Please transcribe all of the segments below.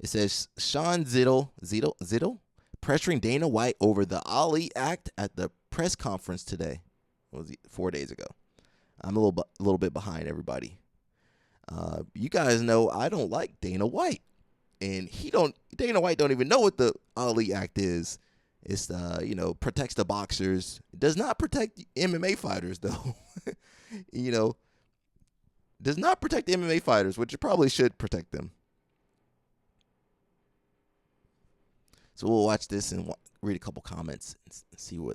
It says Sean Zittle pressuring Dana White over the Ali Act at the press conference today. What was it, 4 days ago? I'm a little bit behind everybody. You guys know I don't like Dana White, and Dana White don't even know what the Ali Act is. It's protects the boxers. It does not protect MMA fighters though. Does not protect MMA fighters, which it probably should protect them. So we'll watch this and read a couple comments and see where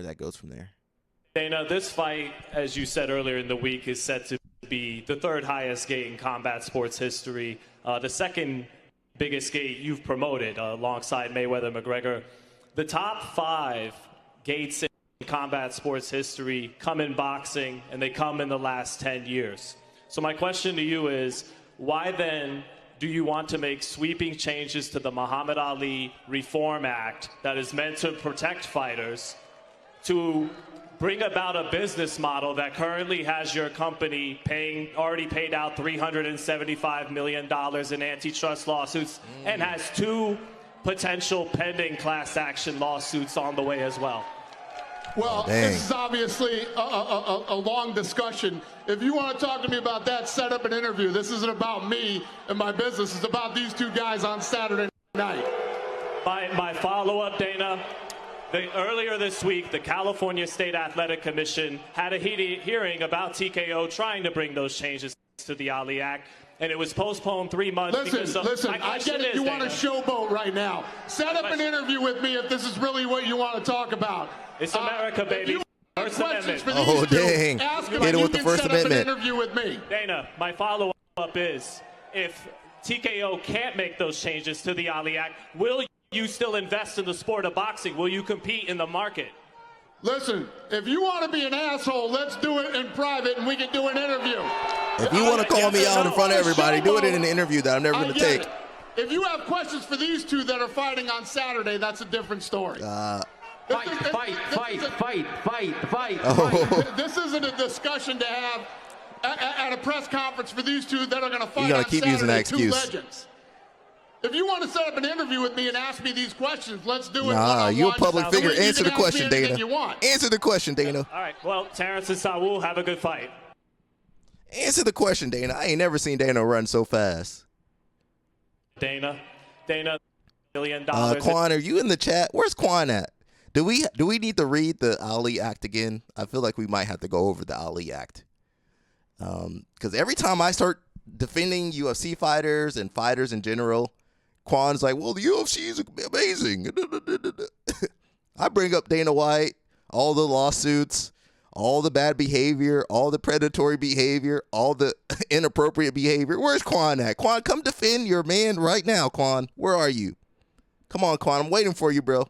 that goes from there. Dana, this fight, as you said earlier in the week, is set to be the third highest gate in combat sports history. The second biggest gate you've promoted alongside Mayweather McGregor. The top 5 gates in combat sports history come in boxing, and they come in the last 10 years. So my question to you is, why then do you want to make sweeping changes to the Muhammad Ali Reform Act that is meant to protect fighters to bring about a business model that currently has your company already paid out $375 million in antitrust lawsuits and has 2 potential pending class action lawsuits on the way as well? Well, this is obviously a long discussion. If you want to talk to me about that, set up an interview. This isn't about me and my business. It's about these 2 guys on Saturday night. My follow-up, Dana. Earlier this week, the California State Athletic Commission had a hearing about TKO trying to bring those changes to the Ali Act, and it was postponed 3 months. Listen, I get it. You want to showboat right now. Set up an interview with me if this is really what you want to talk about. It's America, baby. First Amendment. Oh, dang. Hit it with the First Amendment. Interview with me. Dana, my follow-up is, if TKO can't make those changes to the Ali Act, will you still invest in the sport of boxing? Will you compete in the market? Listen, if you want to be an asshole, let's do it in private and we can do an interview. If you want to call me out in front of everybody, do it in an interview that I'm never going to take. If you have questions for these 2 that are fighting on Saturday, that's a different story. Fight. This isn't a discussion to have at a press conference for these 2 that are going to fight You're on gonna keep Saturday, using that 2 excuse. legends. If you want to set up an interview with me and ask me these questions, let's do it. Nah, you a public figure. You Answer the question, Dana. Answer the question, Dana. All right. Well, Terrence and Saul, have a good fight. Answer the question, Dana. I ain't never seen Dana run so fast. Dana, $1 million. Quan, are you in the chat? Where's Quan at? Do we need to read the Ali Act again? I feel like we might have to go over the Ali Act. Because every time I start defending UFC fighters and fighters in general, Quan's like, well, the UFC is amazing. I bring up Dana White, all the lawsuits, all the bad behavior, all the predatory behavior, all the inappropriate behavior. Where's Quan at? Quan, come defend your man right now, Quan. Where are you? Come on, Quan. I'm waiting for you, bro.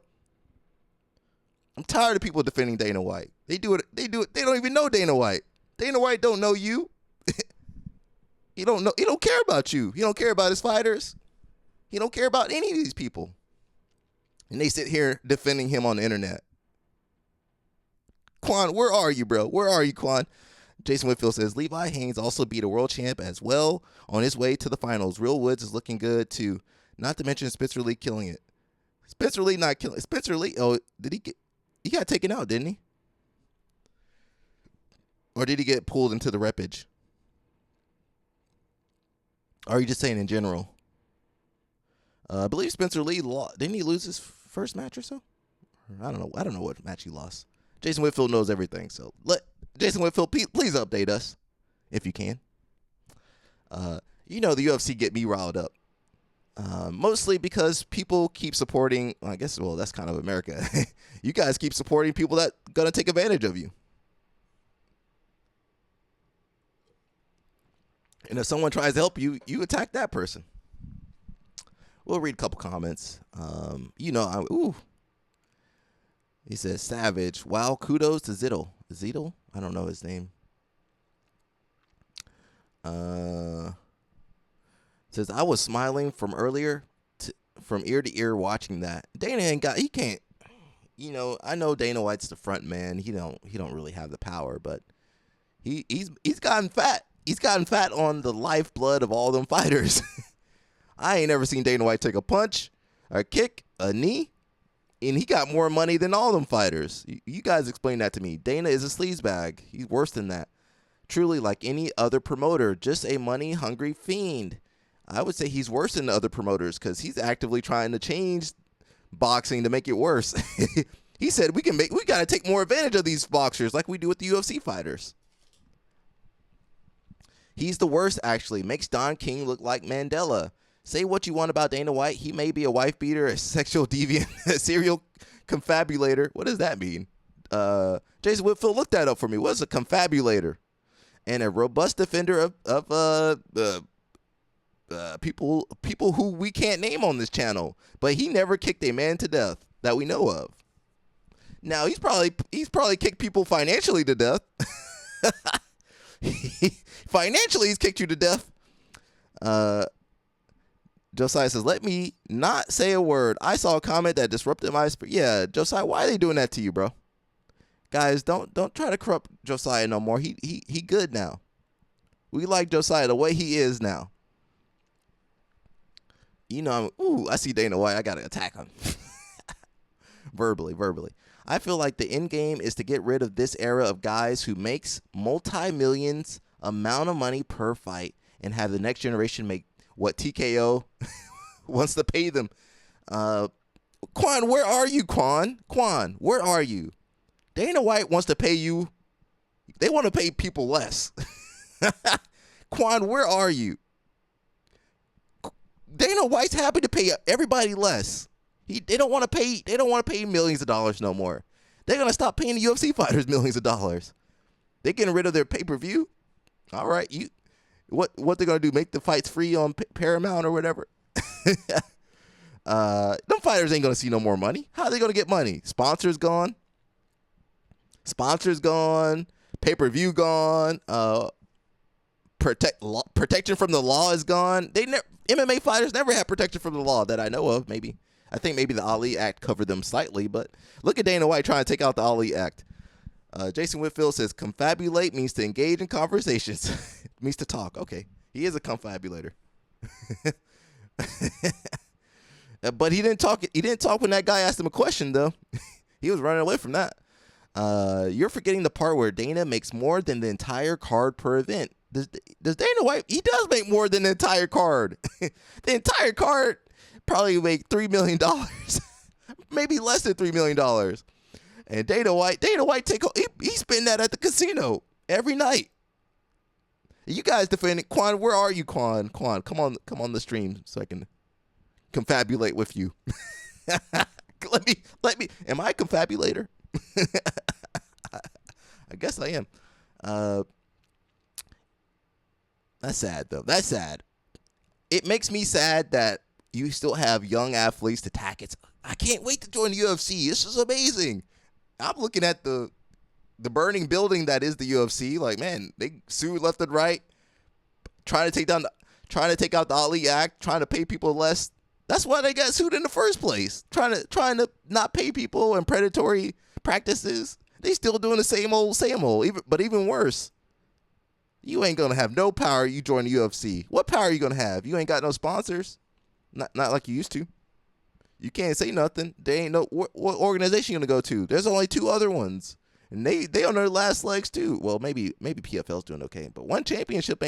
I'm tired of people defending Dana White. They do it. They don't even know Dana White. Dana White don't know you. He don't know. He don't care about you. He don't care about his fighters. He don't care about any of these people. And they sit here defending him on the internet. Quan, where are you, bro? Where are you, Quan? Jason Whitfield says, Levi Haines also beat a world champ as well on his way to the finals. Real Woods is looking good, too. Not to mention Spencer Lee killing it. Spencer Lee not killing. Spencer Lee, he got taken out, didn't he? Or did he get pulled into the reppage? Or are you just saying in general? I believe Spencer Lee lost. Didn't he lose his first match or so? I don't know. I don't know what match he lost. Jason Whitfield knows everything, so let Jason Whitfield please update us if you can. The UFC get me riled up. Mostly because people keep supporting. I guess that's kind of America. You guys keep supporting people that gonna take advantage of you. And if someone tries to help you, you attack that person. We'll read a couple comments. He says, Savage. Wow, kudos to Zittle. Zittle? I don't know his name. Says, I was smiling from earlier, from ear to ear watching that. Dana he can't, I know Dana White's the front man. He don't really have the power, but he's gotten fat. He's gotten fat on the lifeblood of all them fighters. I ain't never seen Dana White take a punch, a kick, a knee, and he got more money than all them fighters. You guys explain that to me. Dana is a sleazebag. He's worse than that. Truly, like any other promoter, just a money-hungry fiend. I would say he's worse than the other promoters because he's actively trying to change boxing to make it worse. He said we got to take more advantage of these boxers like we do with the UFC fighters. He's the worst, actually. Makes Don King look like Mandela. Say what you want about Dana White. He may be a wife beater, a sexual deviant, a serial confabulator. What does that mean? Jason Whitfield, look that up for me. What is a confabulator? And a robust defender of people who we can't name on this channel. But he never kicked a man to death that we know of. Now he's probably kicked people financially to death. Financially, he's kicked you to death. Josiah says, let me not say a word. I saw a comment that disrupted my spirit. Yeah, Josiah, why are they doing that to you, bro? Guys, don't try to corrupt Josiah no more. He good now. We like Josiah the way he is now. You know, I see Dana White. I got to attack him. verbally. I feel like the end game is to get rid of this era of guys who makes multi-millions amount of money per fight and have the next generation make what TKO wants to pay them. Quan, where are you, Quan? Quan, where are you? Dana White wants to pay you. They want to pay people less. Quan, where are you? Dana White's happy to pay everybody less. They don't want to pay. They don't want to pay millions of dollars no more. They're gonna stop paying the UFC fighters millions of dollars. They're getting rid of their pay-per-view. All right, what they're gonna do? Make the fights free on Paramount or whatever? Them fighters ain't gonna see no more money. How are they gonna get money? Sponsors gone. Pay-per-view gone. Protection from the law is gone. MMA fighters never had protection from the law that I know of. I think maybe the Ali Act covered them slightly, but look at Dana White trying to take out the Ali Act. Jason Whitfield says, confabulate means to engage in conversations. Means to talk. Okay. He is a confabulator. But he didn't talk. He didn't talk when that guy asked him a question, though. He was running away from that. You're forgetting the part where Dana makes more than the entire card per event. Does Dana White? He does make more than the entire card. The entire card probably make $3 million, maybe less than $3 million. And Dana White he spend that at the casino every night. You guys defending Quan? Where are you, Quan? Quan, come on the stream so I can confabulate with you. Let me. Am I a confabulator? I guess I am. That's sad though. That's sad. It makes me sad that you still have young athletes to attack it. I can't wait to join the UFC. This is amazing. I'm looking at the burning building that is the UFC. Like, man, they sue left and right, trying to take out the Ali Act, trying to pay people less. That's why they got sued in the first place. Trying to not pay people and predatory practices. They still doing the same old, but even worse. You ain't gonna have no power. You join the UFC. What power are you gonna have? You ain't got no sponsors. Not like you used to. You can't say nothing. They ain't no what organization you gonna go to. There's only 2 other ones, and they on their last legs too. Well, maybe PFL's doing okay, but one championship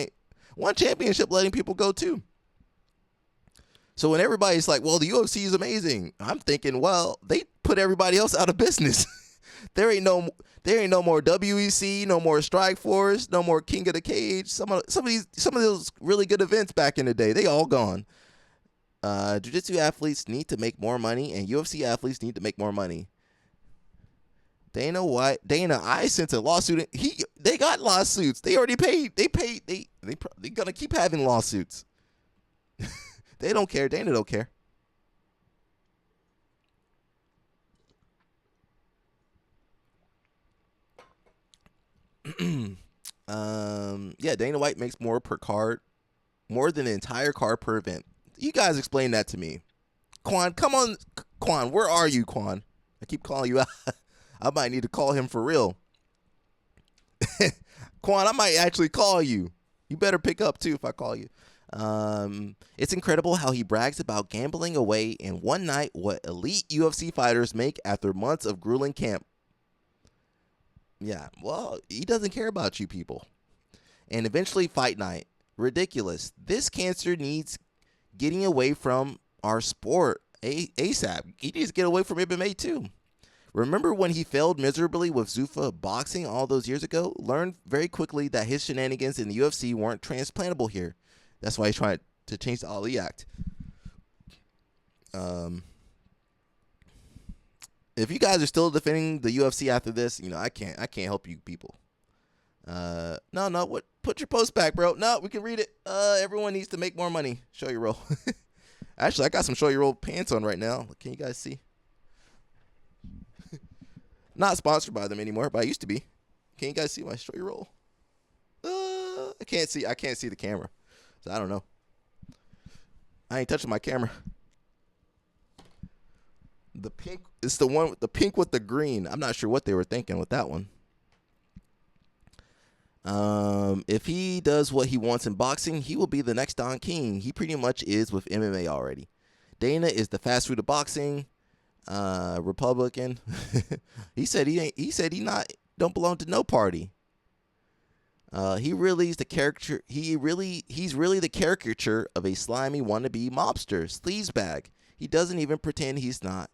letting people go too. So when everybody's like, well, the UFC is amazing, I'm thinking, well, they put everybody else out of business. There ain't no more WEC, no more Strikeforce, no more King of the Cage. Some of those really good events back in the day, they all gone. Jiu-jitsu athletes need to make more money, and UFC athletes need to make more money. Dana, I sent a lawsuit. They got lawsuits. They already paid. They're gonna keep having lawsuits. They don't care. Dana don't care. Yeah, Dana White makes more per card, more than the entire card per event. You guys explain that to me. Quan, come on. Quan, where are you, Quan? I keep calling you out. I might need to call him for real. Quan, I might actually call you. You better pick up, too, if I call you. It's incredible how he brags about gambling away in one night what elite UFC fighters make after months of grueling camp. Yeah, well, he doesn't care about you people. And eventually fight night. Ridiculous. This cancer needs getting away from our sport ASAP. He needs to get away from MMA too. Remember when he failed miserably with Zuffa boxing all those years ago? Learned very quickly that his shenanigans in the UFC weren't transplantable here. That's why he's trying to change the Ali Act. If you guys are still defending the UFC after this, I can't help you people. No, what? Put your post back, bro. No, we can read it. Everyone needs to make more money. Show your roll. Actually, I got some show your roll pants on right now. Can you guys see? Not sponsored by them anymore, but I used to be. Can you guys see my show your roll? I can't see the camera, so I don't know. I ain't touching my camera. The pink, it's the one with the pink with the green. I'm not sure what they were thinking with that one. If he does what he wants in boxing, he will be the next Don King. He pretty much is with MMA already. Dana is the fast food of boxing. Republican. He said he don't belong to no party. He's really the caricature of a slimy wannabe mobster, sleazebag. He doesn't even pretend he's not.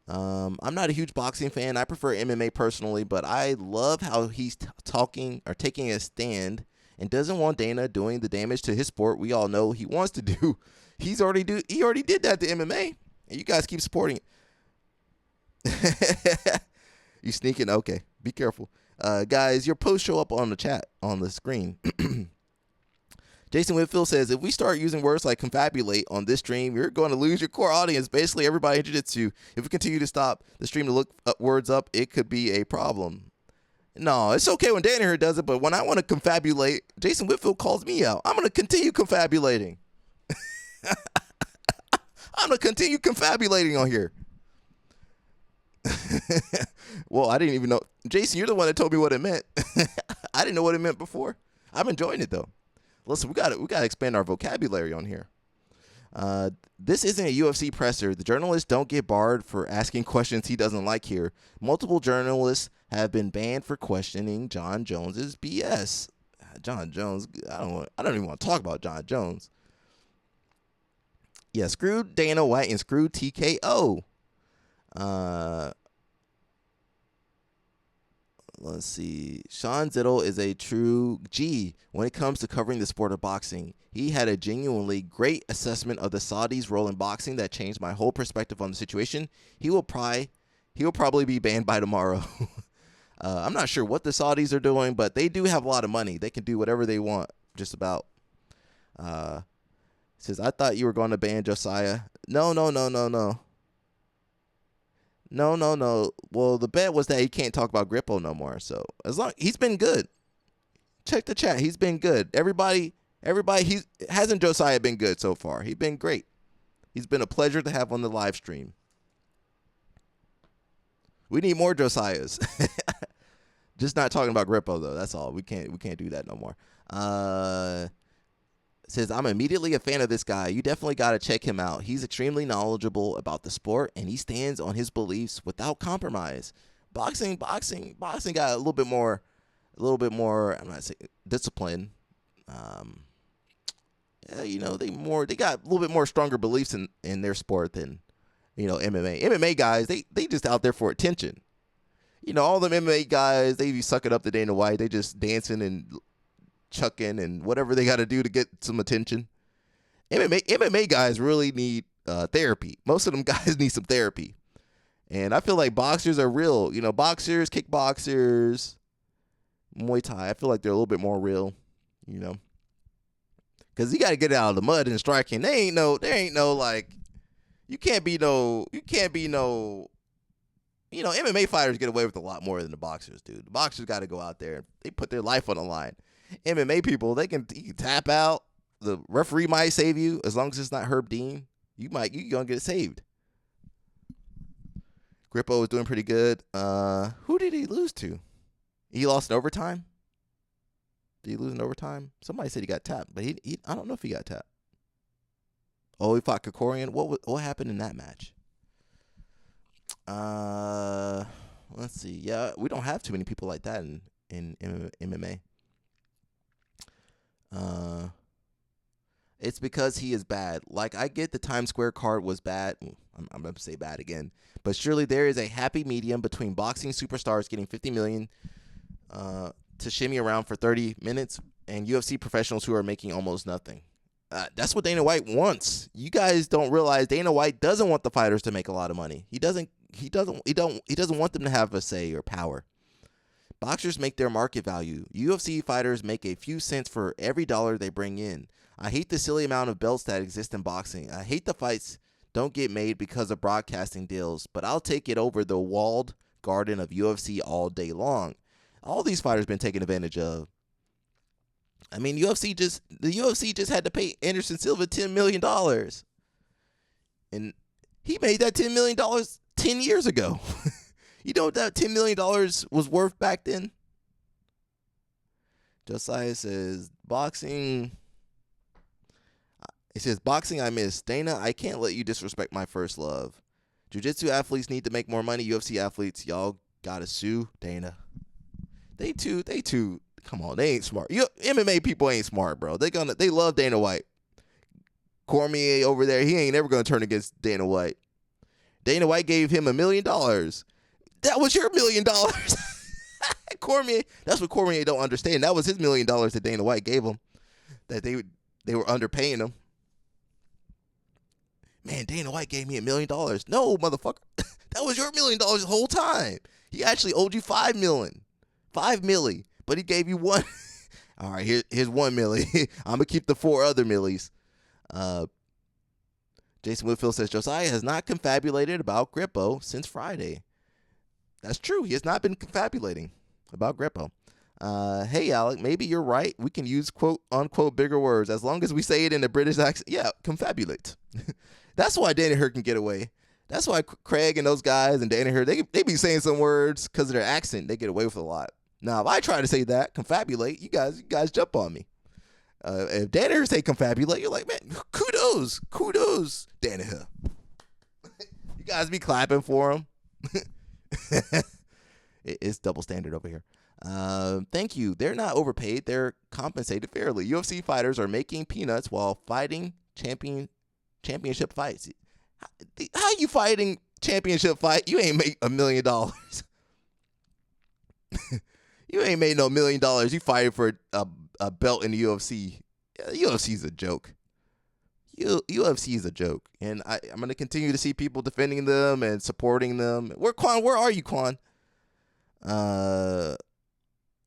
I'm not a huge boxing fan. I prefer MMA personally, but I love how he's taking a stand and doesn't want Dana doing the damage to his sport we all know he wants to do. He already did that to MMA, and you guys keep supporting it. You sneaking? Okay, be careful. Guys, your posts show up on the chat on the screen. Jason Whitfield says, if we start using words like confabulate on this stream, you're going to lose your core audience. Basically, everybody in jiu-jitsu. If we continue to stop the stream to look words up, it could be a problem. No, it's okay when Danny here does it, but when I want to confabulate, Jason Whitfield calls me out. I'm going to continue confabulating. I'm going to continue confabulating on here. Well, I didn't even know. Jason, you're the one that told me what it meant. I didn't know what it meant before. I'm enjoying it, though. Listen, we got to expand our vocabulary on here. This isn't a UFC presser. The journalists don't get barred for asking questions he doesn't like here. Multiple journalists have been banned for questioning Jon Jones's BS. Jon Jones, I don't even want to talk about Jon Jones. Yeah, screw Dana White and screw TKO. Let's see. Sean Zittel is a true G when it comes to covering the sport of boxing. He had a genuinely great assessment of the Saudis' role in boxing that changed my whole perspective on the situation. He will probably be banned by tomorrow. I'm not sure what the Saudis are doing, but they do have a lot of money. They can do whatever they want, just about. Says, I thought you were going to ban Josiah. No. No. Well, the bet was that he can't talk about Grippo no more. So as long he's been good. Check the chat. He's been good. Everybody. Hasn't Josiah been good so far? He's been great. He's been a pleasure to have on the live stream. We need more Josiahs. Just not talking about Grippo though. That's all. We can't do that no more. Says, I'm immediately a fan of this guy. You definitely got to check him out. He's extremely knowledgeable about the sport, and he stands on his beliefs without compromise. Boxing got a little bit more, I'm not saying discipline. They got a little bit more stronger beliefs in their sport than, MMA. MMA guys, they just out there for attention. All them MMA guys, they be sucking up to Dana White. They just dancing and chucking and whatever they got to do to get some attention. MMA guys really need therapy. Most of them guys need some therapy. And I feel like boxers are real. Boxers, kickboxers, Muay Thai, I feel like they're a little bit more real, Because you got to get out of the mud and striking. There ain't no like, you can't be no, MMA fighters get away with a lot more than the boxers, dude. The boxers got to go out there. They put their life on the line. MMA people, you can tap out. The referee might save you as long as it's not Herb Dean. You're gonna get saved. Grippo was doing pretty good. Who did he lose to? He lost in overtime. Did he lose in overtime? Somebody said he got tapped, but he I don't know if he got tapped. Oh, he fought Krikorian. What happened in that match? Let's see. Yeah, we don't have too many people like that in MMA. It's because he is bad. Like, I get the Times Square card was bad. I'm going to say bad again. But surely there is a happy medium between boxing superstars getting $50 million to shimmy around for 30 minutes and UFC professionals who are making almost nothing. That's what Dana White wants. You guys don't realize Dana White doesn't want the fighters to make a lot of money. He doesn't want them to have a say or power. Boxers make their market value. UFC fighters make a few cents for every dollar they bring in. I hate the silly amount of belts that exist in boxing. I hate the fights don't get made because of broadcasting deals, but I'll take it over the walled garden of UFC all day long. All these fighters been taken advantage of. I mean, the UFC just had to pay Anderson Silva $10 million. And he made that $10 million 10 years ago. You know what that $10 million was worth back then? Josiah says, boxing. He says, boxing I miss. Dana, I can't let you disrespect my first love. Jiu-jitsu athletes need to make more money. UFC athletes, y'all gotta sue Dana. They too, come on, they ain't smart. MMA people ain't smart, bro. They love Dana White. Cormier over there, he ain't never gonna turn against Dana White. Dana White gave him $1 million. That was your $1 million. Cormier, that's what Cormier don't understand. That was his $1 million that Dana White gave him. That they were underpaying him. Man, Dana White gave me $1 million. No, motherfucker. That was your $1 million the whole time. He actually owed you $5 million. $5 million. But he gave you one. All right, here's $1 million. I'm going to keep the 4 other millies. Jason Whitfield says, Josiah has not confabulated about Grippo since Friday. That's true. He has not been confabulating about Grippo. Hey, Alec, maybe you're right. We can use quote unquote bigger words as long as we say it in a British accent. Yeah, confabulate. That's why Danaher can get away. That's why Craig and those guys and Danaher, they be saying some words because of their accent. They get away with a lot. Now, if I try to say that, confabulate, you guys jump on me. If Danaher say confabulate, you're like, man, kudos, Danaher. You guys be clapping for him. It's double standard over here. Thank you. They're not overpaid. They're compensated fairly. UFC fighters are making peanuts while fighting championship fights. How you fighting championship fight? You ain't make $1 million. You ain't made no $1 million. You fighting for a belt in the UFC. UFC's a joke. UFC is a joke, and I'm going to continue to see people defending them and supporting them. Where are you, Quan?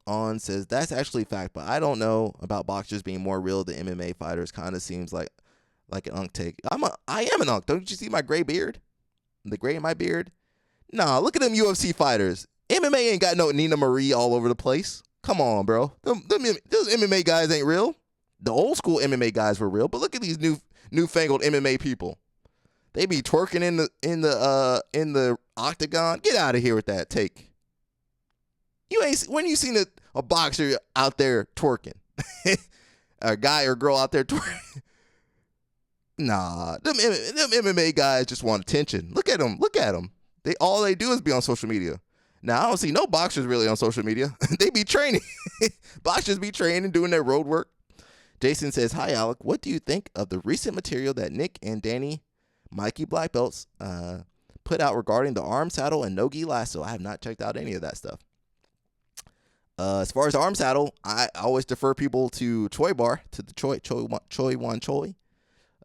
On says, that's actually a fact, but I don't know about boxers being more real than MMA fighters. Kind of seems like an unk take. I am an unk. Don't you see my gray beard? The gray in my beard? Nah, look at them UFC fighters. MMA ain't got no Nina Marie all over the place. Come on, bro. Those MMA guys ain't real. The old school MMA guys were real, but look at these newfangled MMA people. They be twerking in the octagon. Get out of here with that take. When you seen a boxer out there twerking? A guy or girl out there twerking? Nah, them MMA guys just want attention. Look at them. All they do is be on social media. Now, I don't see no boxers really on social media. They be training. Boxers be training, doing their road work. Jason says, hi, Alec. What do you think of the recent material that Nick and Danny, Mikey Black Belts, put out regarding the arm saddle and no-gi lasso? I have not checked out any of that stuff. As far as the arm saddle, I always defer people to Choi Bar, to the Choi Wan Choi.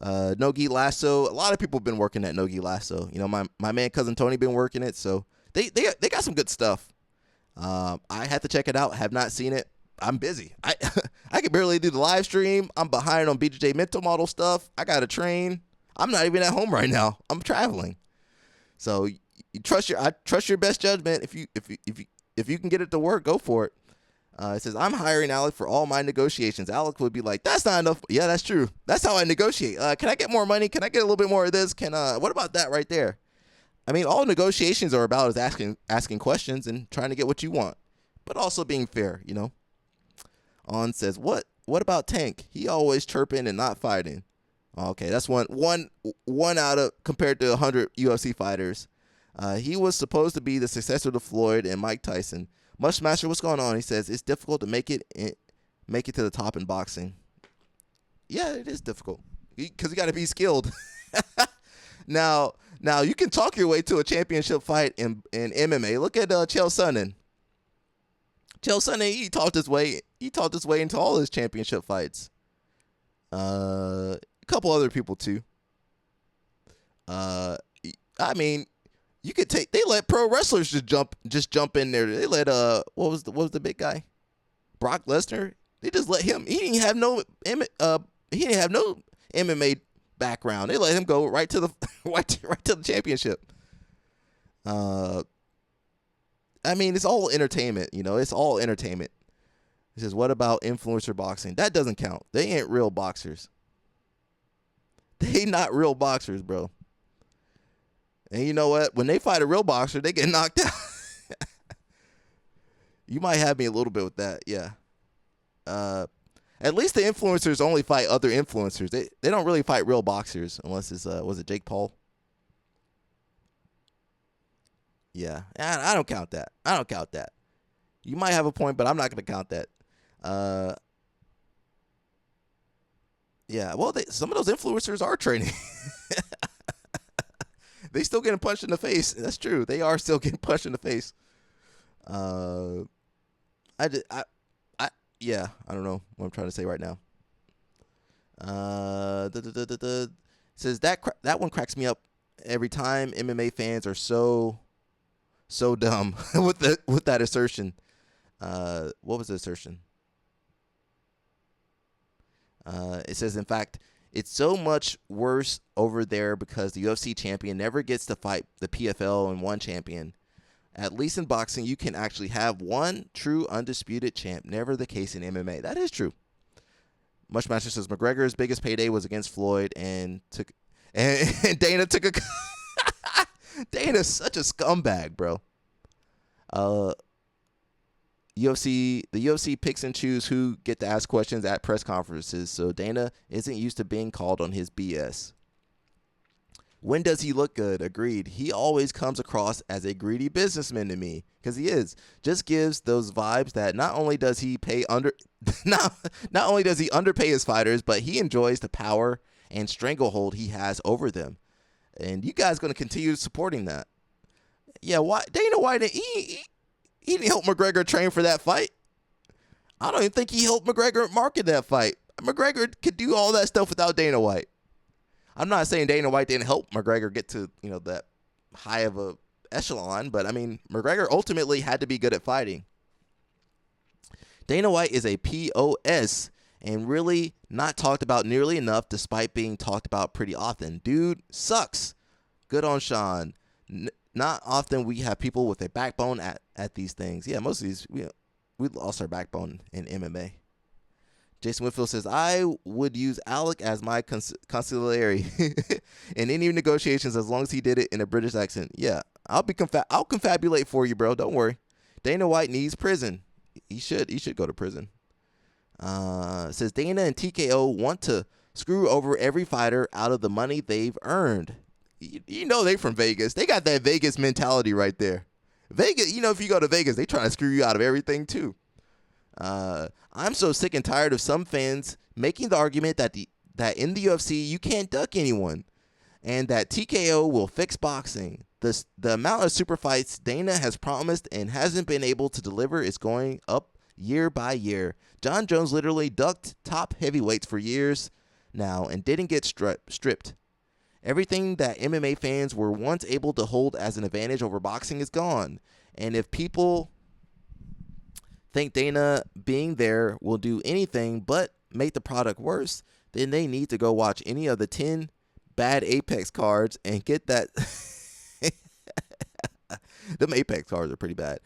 No-gi lasso, a lot of people have been working at no-gi lasso. You know, my man Cousin Tony been working it, so they got some good stuff. I had to check it out. Have not seen it. I'm busy. I can barely do the live stream. I'm behind on BJJ mental model stuff. I got to train. I'm not even at home right now. I'm traveling. So I trust your best judgment. If you can get it to work, go for it. It says, I'm hiring Alec for all my negotiations. Alec would be like, that's not enough. Yeah, that's true. That's how I negotiate. Can I get more money? Can I get a little bit more of this? What about that right there? I mean, all negotiations are about is asking questions and trying to get what you want, but also being fair, you know. On says, what about Tank? He always chirping and not fighting. Okay, that's one out of compared to 100 UFC fighters. He was supposed to be the successor to Floyd and Mike Tyson. Mushmaster, what's going on? He says it's difficult to make it to the top in boxing. Yeah, it is difficult because you got to be skilled. Now you can talk your way to a championship fight in MMA. Look at Chael Sonnen. Chael Sonnen, he talked his way into all his championship fights. A couple other people too. I mean, you could take. They let pro wrestlers just jump in there. They let what was the big guy? Brock Lesnar. They just let him. He didn't have no MMA background. They let him go right to the right to the championship. I mean, it's all entertainment, it's all entertainment. He says, what about influencer boxing? That doesn't count. They ain't real boxers. They not real boxers, bro. And you know what? When they fight a real boxer, they get knocked out. You might have me a little bit with that, yeah. At least the influencers only fight other influencers. They don't really fight real boxers unless it's was it Jake Paul? Yeah, I don't count that. You might have a point, but I'm not going to count that. Yeah, well, some of those influencers are training. They still getting punched in the face. That's true. They are still getting punched in the face. I don't know what I'm trying to say right now. Says that one cracks me up every time. MMA fans are so dumb with that assertion. What was the assertion? It says, in fact, it's so much worse over there because the UFC champion never gets to fight the PFL and one champion. At least in boxing, you can actually have one true undisputed champ. Never the case in MMA. That is true. Mushmaster says McGregor's biggest payday was against Floyd and Dana took a Dana's such a scumbag, bro. The UFC picks and choose who get to ask questions at press conferences, so Dana isn't used to being called on his BS. When does he look good? Agreed. He always comes across as a greedy businessman to me, because he is. Just gives those vibes that not only does he underpay his fighters, but he enjoys the power and stranglehold he has over them. And you guys going to continue supporting that. Yeah, why Dana White, he didn't help McGregor train for that fight. I don't even think he helped McGregor market that fight. McGregor could do all that stuff without Dana White. I'm not saying Dana White didn't help McGregor get to, that high of a echelon, but I mean, McGregor ultimately had to be good at fighting. Dana White is a POS and really not talked about nearly enough despite being talked about pretty often. Dude sucks. Good on Sean. Not often we have people with a backbone at these things. Yeah, most of these, we lost our backbone in MMA. Jason Whitfield says, I would use Alec as my consigliere in any negotiations as long as he did it in a British accent. Yeah, I'll confabulate for you, bro. Don't worry. Dana White needs prison. He should go to prison. Says Dana and TKO want to screw over every fighter out of the money they've earned. You know they from Vegas. They got that Vegas mentality right there. Vegas, if you go to Vegas, they try to screw you out of everything too. I'm so sick and tired of some fans making the argument that in the UFC you can't duck anyone, and that TKO will fix boxing. The amount of super fights Dana has promised and hasn't been able to deliver is going up year by year. John Jones literally ducked top heavyweights for years now and didn't get stripped. Everything that MMA fans were once able to hold as an advantage over boxing is gone. And if people think Dana being there will do anything but make the product worse, then they need to go watch any of the 10 bad Apex cards and get that. Them Apex cards are pretty bad.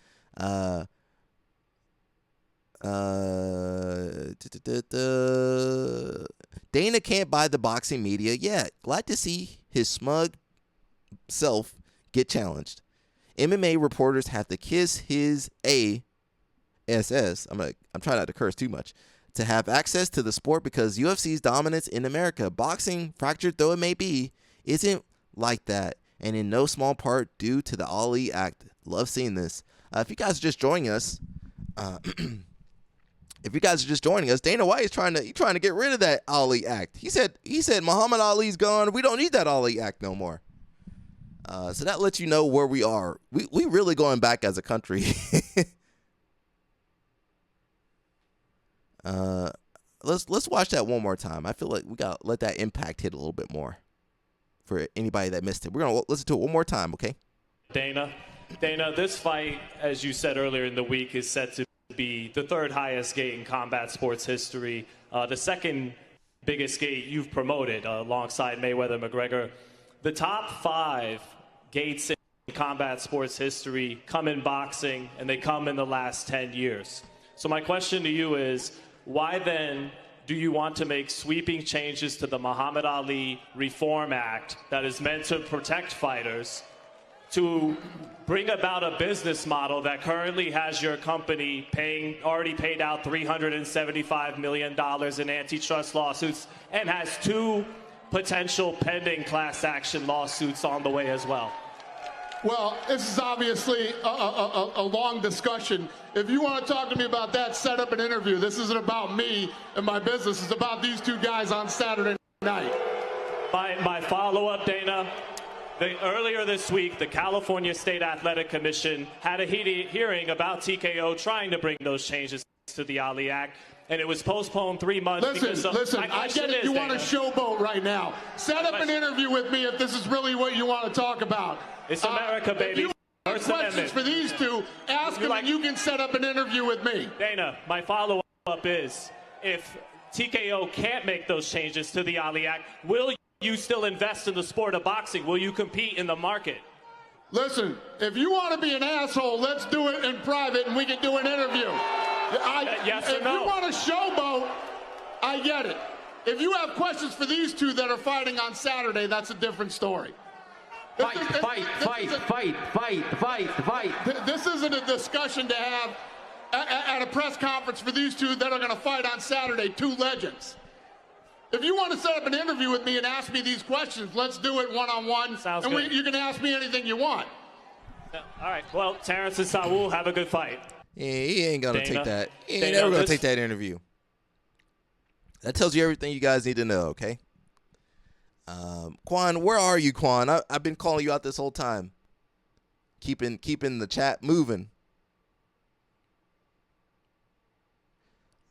Dana can't buy the boxing media yet. Glad to see his smug self get challenged. MMA reporters have to kiss his ASS. I'm trying not to curse too much. to have access to the sport because UFC's dominance in America. Boxing, fractured though it may be, isn't like that, and in no small part due to the Ali Act. Love seeing this. If you guys are just joining us, Dana White is trying to get rid of that Ali Act. He said Muhammad Ali's gone. We don't need that Ali Act no more. So that lets you know where we are. We really going back as a country. Let's watch that one more time. I feel like we got to let that impact hit a little bit more for anybody that missed it. We're going to listen to it one more time, okay? Dana, this fight, as you said earlier in the week, is set to be the third highest gate in combat sports history. The second biggest gate you've promoted alongside Mayweather McGregor. The top 5 gates in combat sports history come in boxing, and they come in the last 10 years. So my question to you is, why then do you want to make sweeping changes to the Muhammad Ali Reform Act that is meant to protect fighters to bring about a business model that currently has your company already paid out $375 million in antitrust lawsuits and has 2 potential pending class action lawsuits on the way as well? Well, this is obviously a long discussion. If you want to talk to me about that, set up an interview. This isn't about me and my business. It's about these 2 guys on Saturday night. My follow-up, Dana, earlier this week, the California State Athletic Commission had a hearing about TKO trying to bring those changes to the Ali Act, and it was postponed 3 months. Listen, I get it. You want to showboat right now. Set up an interview with me if this is really what you want to talk about. It's America, baby. If you have questions for these 2, ask them and you can set up an interview with me. Dana, my follow-up is, if TKO can't make those changes to the Ali Act, will you still invest in the sport of boxing? Will you compete in the market? Listen, if you want to be an asshole, let's do it in private and we can do an interview. Yes or no? If you want to showboat, I get it. If you have questions for these 2 that are fighting on Saturday, that's a different story. Fight. This isn't a discussion to have at a press conference for these 2 that are going to fight on Saturday, 2 legends. If you want to set up an interview with me and ask me these questions, let's do it one-on-one. Sounds and good. You can ask me anything you want. All right. Well, Terrence and Saul, have a good fight. Yeah, he ain't going to take that. He ain't never going to take that interview. That tells you everything you guys need to know, okay? Quan, where are you, Quan? I've been calling you out this whole time. Keeping the chat moving.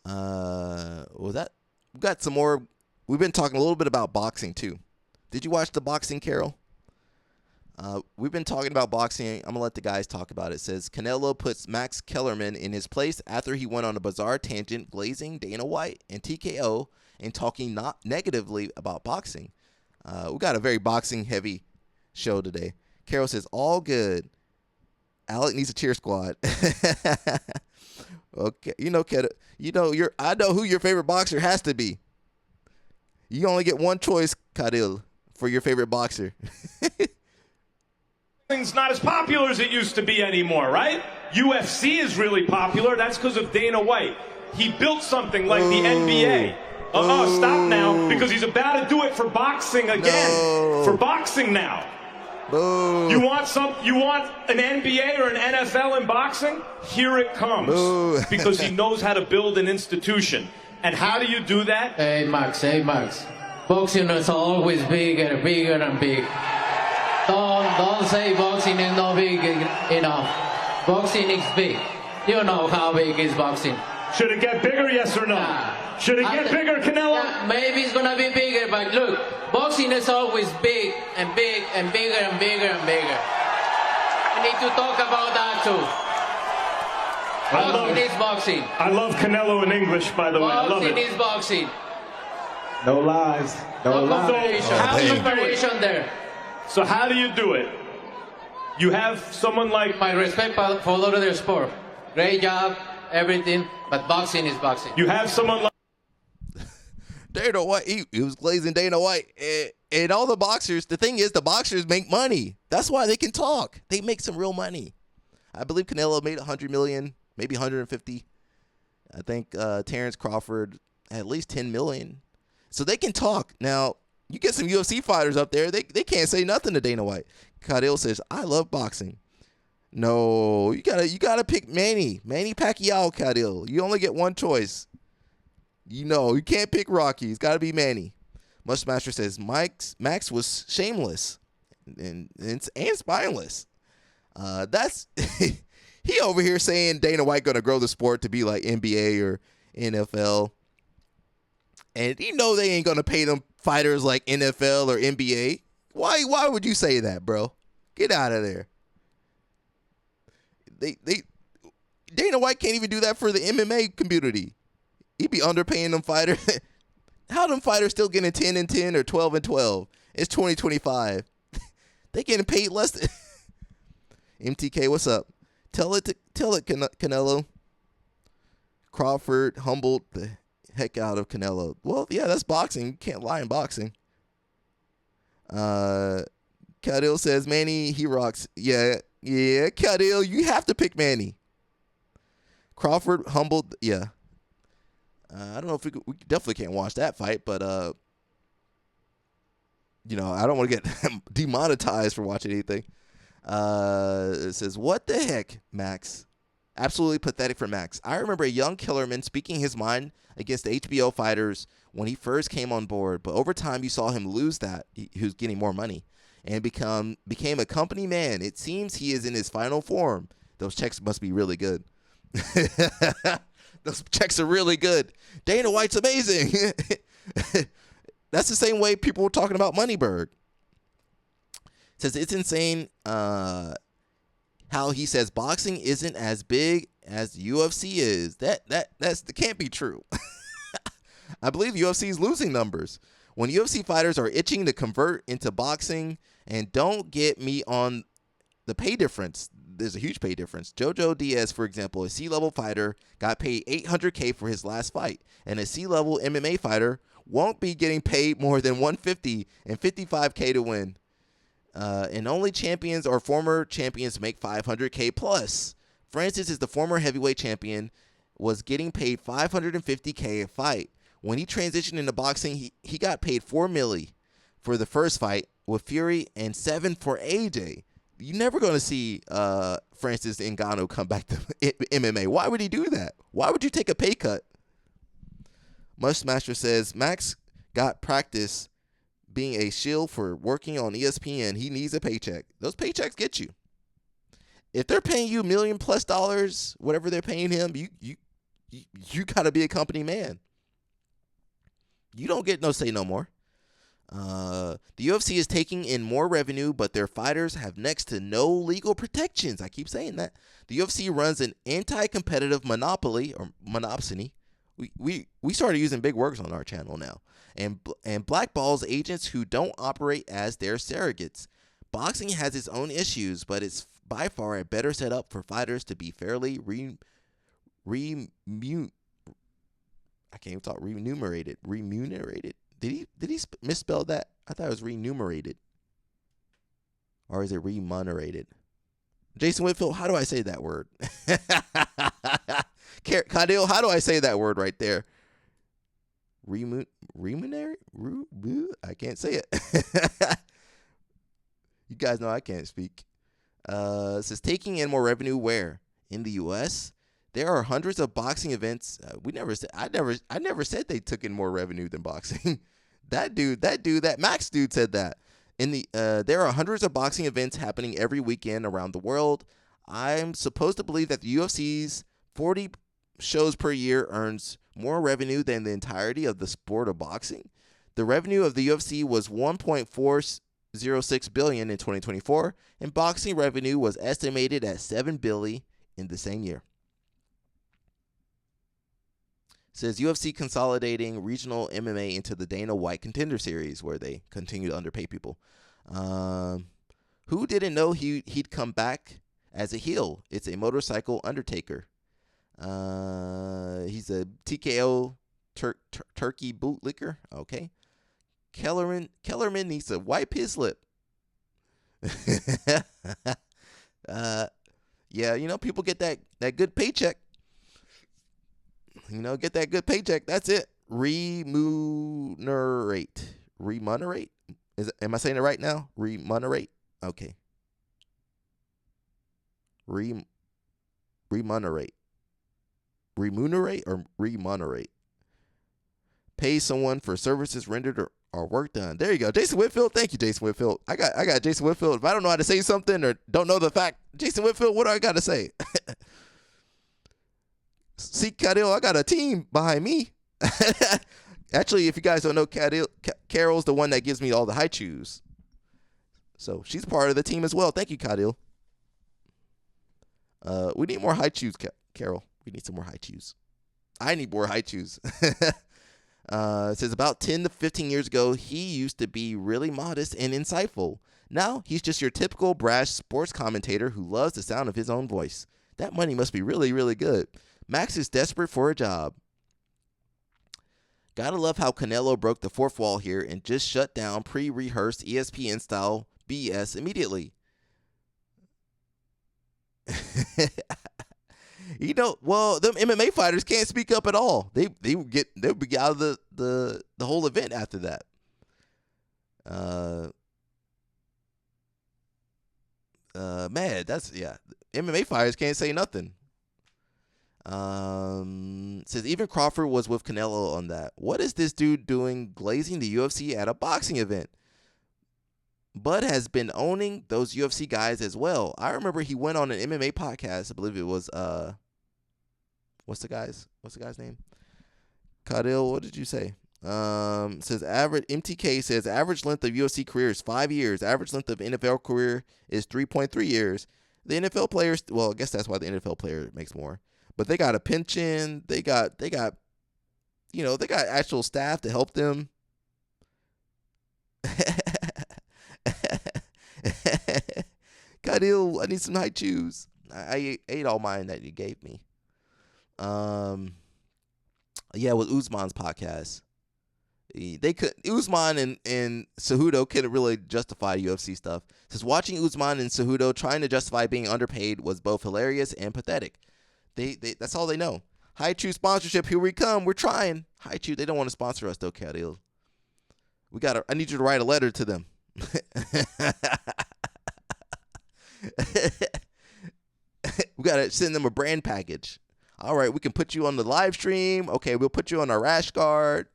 We got some more. We've been talking a little bit about boxing too. Did you watch the boxing, Carol? We've been talking about boxing. I'm going to let the guys talk about it. It says Canelo puts Max Kellerman in his place after he went on a bizarre tangent, glazing Dana White and TKO and talking not negatively about boxing. We got a very boxing-heavy show today. Carol says, all good. Alec needs a cheer squad. Okay. I know who your favorite boxer has to be. You only get one choice, Khalil, for your favorite boxer. It's not as popular as it used to be anymore, right? UFC is really popular. That's because of Dana White. He built something like the NBA. Stop now, because he's about to do it for boxing again. No. For boxing now. Boo. You want an NBA or an NFL in boxing? Here it comes. Boo. Because he knows how to build an institution. And how do you do that? Hey, Max. Boxing is always bigger and big. Don't say boxing is not big enough. Boxing is big. You know how big is boxing. Should it get bigger, yes or no? Should it get bigger, Canelo? Yeah, maybe it's going to be bigger, but look, boxing is always big and big and bigger and bigger and bigger. We need to talk about that too. Boxing is boxing. I love Canelo in English, by the way. I love it. Boxing is boxing. No lies. No comparison. How do you do it? Comparison there. So how do you do it? You have someone like... My respect for all of their sport. Great job, everything, but boxing is boxing. You have someone like... Dana White, he was glazing Dana White. And all the boxers, the thing is, the boxers make money. That's why they can talk. They make some real money. I believe Canelo made $100 million, maybe 150. I think Terrence Crawford at least 10 million. So they can talk. Now, you get some UFC fighters up there, they can't say nothing to Dana White. Cadil says, I love boxing. No, you gotta pick Manny Pacquiao, Cadil. You only get one choice. You can't pick Rocky. It's got to be Manny. Mushmaster says Max was shameless and spineless. That's he over here saying Dana White gonna grow the sport to be like NBA or NFL, and they ain't gonna pay them fighters like NFL or NBA. Why would you say that, bro? Get out of there. Dana White can't even do that for the MMA community. He'd be underpaying them fighters. How them fighters still getting 10-10 or 12-12? It's 2025. They getting paid less than MTK. What's up? Tell it, Canelo. Crawford humbled the heck out of Canelo. Well, yeah, that's boxing. You can't lie in boxing. Cadil says Manny, he rocks. Yeah, Cadil, you have to pick Manny. Crawford humbled. Yeah. I don't know if we definitely can't watch that fight, but I don't want to get demonetized for watching anything. It says, what the heck, Max? Absolutely pathetic for Max. I remember a young Kellerman speaking his mind against the HBO fighters when he first came on board, but over time you saw him lose that. He was getting more money and became a company man. It seems he is in his final form. Those checks must be really good. Those checks are really good. Dana White's amazing. That's the same way people were talking about Moneyberg. Says it's insane how he says boxing isn't as big as UFC is. That can't be true. I believe UFC is losing numbers. When UFC fighters are itching to convert into boxing, and don't get me on the pay difference. There's a huge pay difference. Jojo Diaz, for example, a C-level fighter, got paid $800K for his last fight, and a C-level MMA fighter won't be getting paid more than $150 and $55K to win. And only champions or former champions make $500K plus. Francis is the former heavyweight champion, was getting paid $550K a fight. When he transitioned into boxing, he got paid $4 million for the first fight with Fury and $7 for AJ. You're never going to see Francis Ngannou come back to MMA. Why would he do that? Why would you take a pay cut? Mushmaster says, Max got practice being a shield for working on ESPN. He needs a paycheck. Those paychecks get you. If they're paying you $1 million plus, whatever they're paying him, you got to be a company man. You don't get no say no more. The UFC is taking in more revenue, but their fighters have next to no legal protections. I keep saying that. The UFC runs an anti-competitive monopoly or monopsony. We started using big words on our channel now, and blackballs agents who don't operate as their surrogates. Boxing has its own issues, but it's by far a better setup for fighters to be fairly remunerated. Did he misspell that? I thought it was remunerated. Or is it remunerated? Jason Whitfield, how do I say that word? Cadil, how do I say that word right there? Remunerate? I can't say it. You guys know I can't speak. It says taking in more revenue where? In the U.S.? There are hundreds of boxing events. I never said they took in more revenue than boxing. that Max dude said that. There are hundreds of boxing events happening every weekend around the world. I'm supposed to believe that the UFC's 40 shows per year earns more revenue than the entirety of the sport of boxing. The revenue of the UFC was $1.406 billion in 2024, and boxing revenue was estimated at $7 billion in the same year. Says UFC consolidating regional MMA into the Dana White Contender Series, where they continue to underpay people. Who didn't know he'd come back as a heel? It's a motorcycle Undertaker. He's a TKO turkey bootlicker. Okay. Kellerman needs to wipe his lip. Yeah, people get that good paycheck. get that good paycheck. That's it. Remunerate. Am I saying it right now? Remunerate. Okay. Remunerate. Remunerate or remunerate. Pay someone for services rendered or work done. There you go. Jason Whitfield. Thank you, Jason Whitfield. I got Jason Whitfield. If I don't know how to say something or don't know the fact, Jason Whitfield, what do I got to say? See, Cadil, I got a team behind me. Actually, if you guys don't know, Carol's the one that gives me all the high chews. So she's part of the team as well. Thank you, Cadil. We need more high chews, Carol. We need some more high chews. I need more high chews. It says about 10 to 15 years ago, he used to be really modest and insightful. Now he's just your typical brash sports commentator who loves the sound of his own voice. That money must be really, really good. Max is desperate for a job. Gotta love how Canelo broke the fourth wall here and just shut down pre-rehearsed ESPN-style BS immediately. Well, them MMA fighters can't speak up at all. They'll be out of the whole event after that. Man, MMA fighters can't say nothing. Says even Crawford was with Canelo on that. What is this dude doing glazing the UFC at a boxing event? Bud has been owning those UFC guys as well. I remember he went on an MMA podcast. I believe it was what's the guy's name? Cadil, what did you say? Says average MTK says average length of UFC career is 5 years. Average length of NFL career is 3.3 years. The NFL players, well, I guess that's why the NFL player makes more. But they got a pension. They got actual staff to help them. Cadil, I need some high chews. I ate all mine that you gave me. With Usman's podcast. Usman and Cejudo couldn't really justify UFC stuff. Says watching Usman and Cejudo trying to justify being underpaid was both hilarious and pathetic. They that's all they know. High Chew sponsorship, here we come. We're trying. High Chew, they don't want to sponsor us though, Cadil. I need you to write a letter to them. We gotta send them a brand package. All right, we can put you on the live stream. Okay, we'll put you on our rash guard.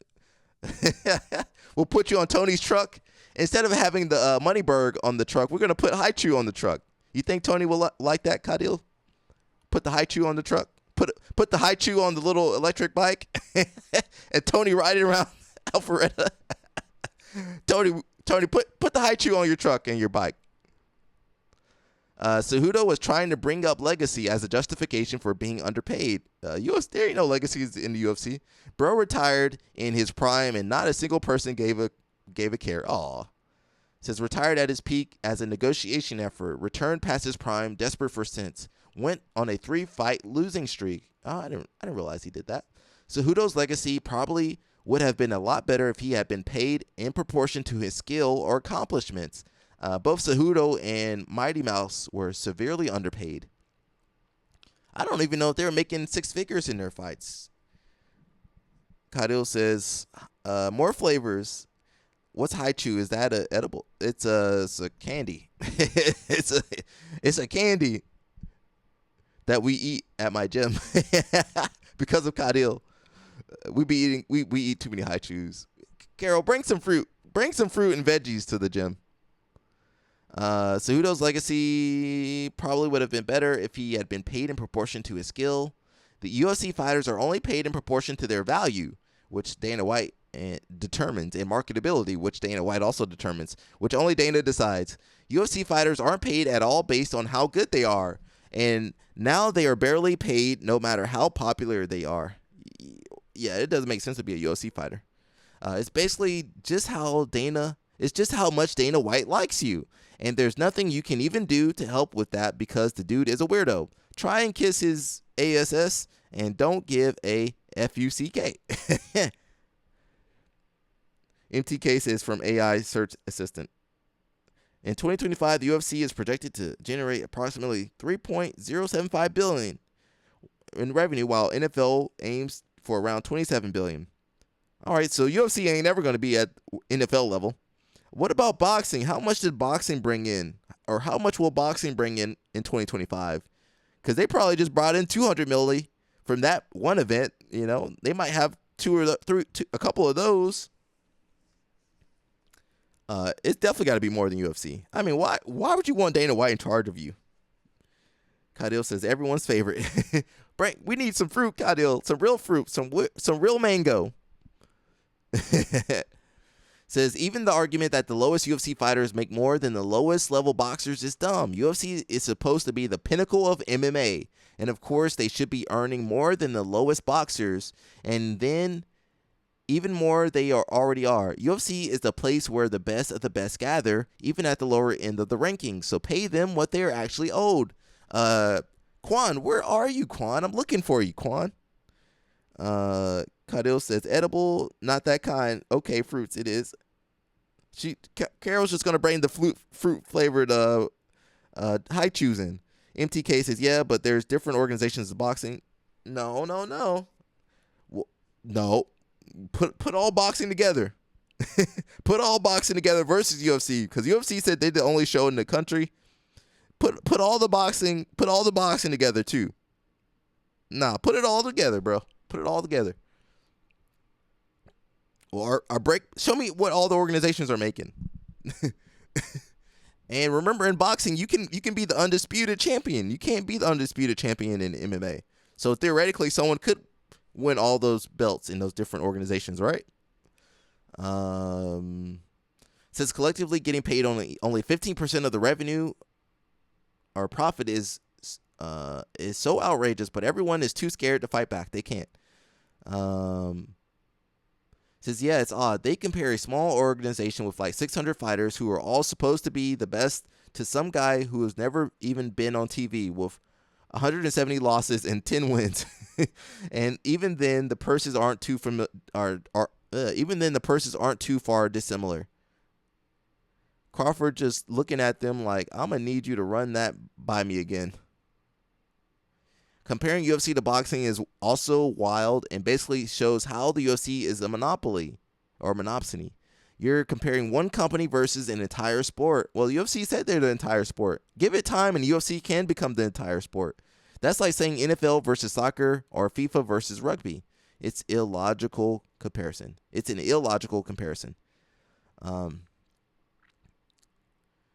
We'll put you on Tony's truck. Instead of having the Moneyberg on the truck, we're gonna put High Chew on the truck. You think Tony will like that, Cadil? Put the High Chew on the truck. Put the High Chew on the little electric bike, and Tony riding around Alpharetta. Tony, put the High Chew on your truck and your bike. Cejudo was trying to bring up legacy as a justification for being underpaid. There ain't no legacies in the UFC. Bro retired in his prime, and not a single person gave a care. Aw. Says retired at his peak as a negotiation effort. Returned past his prime, desperate for cents. Went on a 3-fight losing streak. Oh, I didn't realize he did that. Cejudo's legacy probably would have been a lot better if he had been paid in proportion to his skill or accomplishments. Both Cejudo and Mighty Mouse were severely underpaid. I don't even know if they were making 6 figures in their fights. Cadil says, more flavors. What's High Chew? Is that a edible? It's a candy. it's a candy that we eat at my gym because of Cadil. We eat too many High Chews. Carol, bring some fruit and veggies to the gym. Cejudo's legacy probably would have been better if he had been paid in proportion to his skill. The UFC fighters are only paid in proportion to their value, which Dana White determines, and marketability, which Dana White also determines, which only Dana decides. UFC fighters aren't paid at all based on how good they are, and now they are barely paid no matter how popular they are. Yeah, it doesn't make sense to be a UFC fighter. It's basically just how much Dana White likes you. And there's nothing you can even do to help with that because the dude is a weirdo. Try and kiss his ASS and don't give a FUCK. MTK says from AI search assistant. In 2025, the UFC is projected to generate approximately $3.075 billion in revenue, while NFL aims for around $27 billion. All right, so UFC ain't ever going to be at NFL level. What about boxing? How much did boxing bring in? Or how much will boxing bring in 2025? Because they probably just brought in $200 million from that one event. You know, they might have a couple of those. It's definitely got to be more than UFC. I mean, why would you want Dana White in charge of you? Cadil says everyone's favorite. Frank, we need some fruit, Cadil. Some real fruit. Some real mango. Says even the argument that the lowest UFC fighters make more than the lowest level boxers is dumb. UFC is supposed to be the pinnacle of MMA. And of course, they should be earning more than the lowest boxers. And then even more they already are. UFC is the place where the best of the best gather, even at the lower end of the rankings. So pay them what they are actually owed. Quan, where are you, Quan? I'm looking for you, Quan. Cadil says edible, not that kind. Okay, fruits, it is. Carol's just gonna bring the fruit flavored high chews in. MTK says yeah, but there's different organizations of boxing. No. Well, no. Put all boxing together. Put all boxing together versus UFC, because UFC said they're the only show in the country. Put all the boxing together too. Nah, put it all together, bro. Put it all together. Well, our break. Show me what all the organizations are making. And remember, in boxing, you can be the undisputed champion. You can't be the undisputed champion in MMA. So theoretically, someone could win all those belts in those different organizations, right? Says collectively getting paid only 15% of the revenue or profit is so outrageous, but everyone is too scared to fight back. They can't. Says, yeah, it's odd. They compare a small organization with like 600 fighters who are all supposed to be the best to some guy who has never even been on TV with 170 losses and 10 wins. And even then, the purses aren't too far dissimilar. Crawford just looking at them like, I'm going to need you to run that by me again. Comparing UFC to boxing is also wild and basically shows how the UFC is a monopoly or monopsony. You're comparing one company versus an entire sport. Well, UFC said they're the entire sport. Give it time and UFC can become the entire sport. That's like saying NFL versus soccer or FIFA versus rugby. It's illogical comparison. It's an illogical comparison.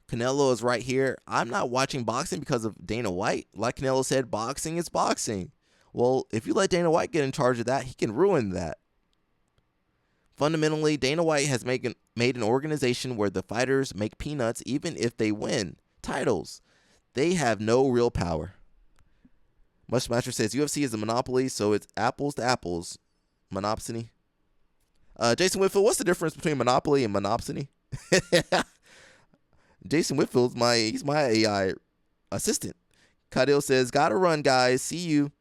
Canelo is right here. I'm not watching boxing because of Dana White. Like Canelo said, boxing is boxing. Well, if you let Dana White get in charge of that, he can ruin that. Fundamentally, Dana White has made an organization where the fighters make peanuts even if they win titles. They have no real power. Mushmaster says UFC is a monopoly, so it's apples to apples. Monopsony. Jason Whitfield, what's the difference between monopoly and monopsony? Jason Whitfield's he's my AI assistant. Cadil says, gotta run, guys. See you,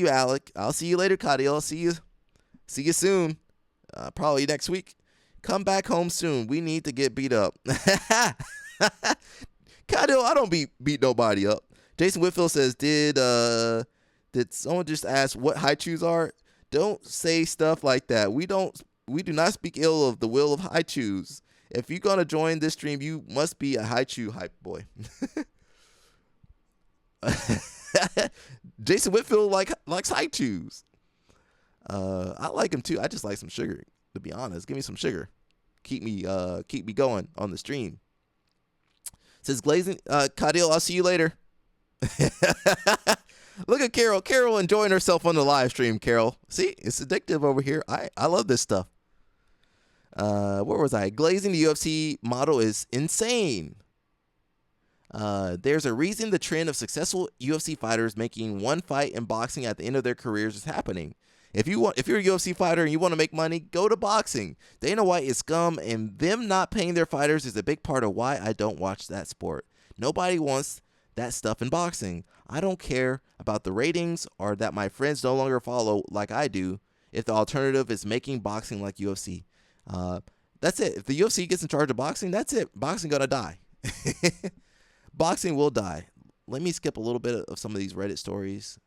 Alec. I'll see you later, Cadil. See you soon. Probably next week. Come back home soon. We need to get beat up. Cadil, I don't beat nobody up. Jason Whitfield says, did someone just ask what high chews are? Don't say stuff like that. We do not speak ill of the will of high chews. If you're going to join this stream, you must be a high chew hype boy. Jason Whitfield likes high chews. I like him too. I just like some sugar, to be honest. Give me some sugar. Keep me going on the stream. Says Glazing, Cadil, I'll see you later. Look at Carol. Carol enjoying herself on the live stream, Carol. See, it's addictive over here. I love this stuff. Where was I? Glazing the UFC model is insane. There's a reason the trend of successful UFC fighters making one fight in boxing at the end of their careers is happening. If you're a UFC fighter and you want to make money, go to boxing. Dana White is scum, and them not paying their fighters is a big part of why I don't watch that sport. Nobody wants that stuff in boxing. I don't care about the ratings or that my friends no longer follow like I do if the alternative is making boxing like UFC. That's it. If the UFC gets in charge of boxing, that's it. Boxing gonna die. Boxing will die. Let me skip a little bit of some of these Reddit stories.